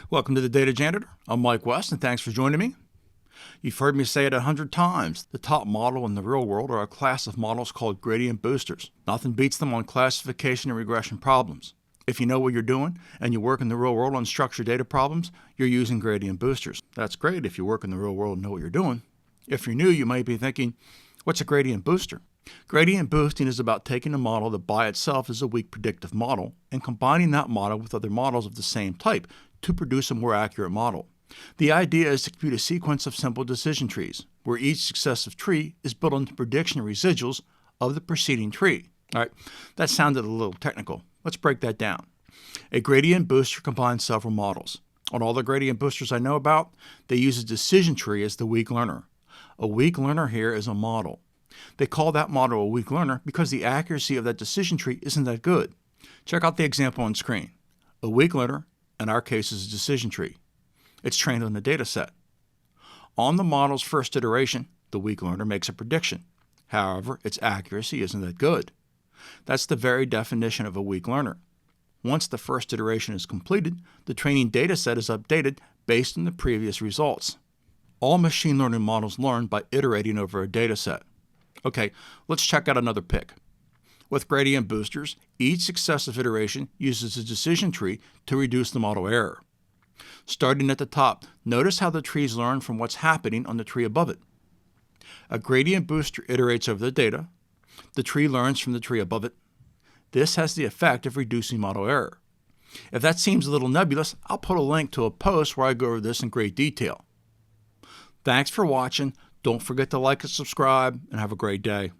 Welcome to the Data Janitor. I'm Mike West, and thanks for joining me. You've heard me say it 100 times. The top model in the real world are a class of models called gradient boosters. Nothing beats them on classification and regression problems. If you know what you're doing and you work in the real world on structured data problems, you're using gradient boosters. That's great if you work in the real world and know what you're doing. If you're new, you might be thinking, what's a gradient booster? Gradient boosting is about taking a model that by itself is a weak predictive model and combining that model with other models of the same type to produce a more accurate model. The idea is to compute a sequence of simple decision trees, where each successive tree is built on the prediction residuals of the preceding tree. All right, that sounded a little technical. Let's break that down. A gradient booster combines several models. On all the gradient boosters I know about, they use a decision tree as the weak learner. A weak learner here is a model. They call that model a weak learner because the accuracy of that decision tree isn't that good. Check out the example on screen. A weak learner, in our case, is a decision tree. It's trained on the data set. On the model's first iteration, the weak learner makes a prediction. However, its accuracy isn't that good. That's the very definition of a weak learner. Once the first iteration is completed, the training data set is updated based on the previous results. All machine learning models learn by iterating over a data set. Okay, let's check out another pick. With gradient boosters, each successive iteration uses a decision tree to reduce the model error. Starting at the top, notice how the trees learn from what's happening on the tree above it. A gradient booster iterates over the data. The tree learns from the tree above it. This has the effect of reducing model error. If that seems a little nebulous, I'll put a link to a post where I go over this in great detail. Thanks for watching. Don't forget to like and subscribe, and have a great day.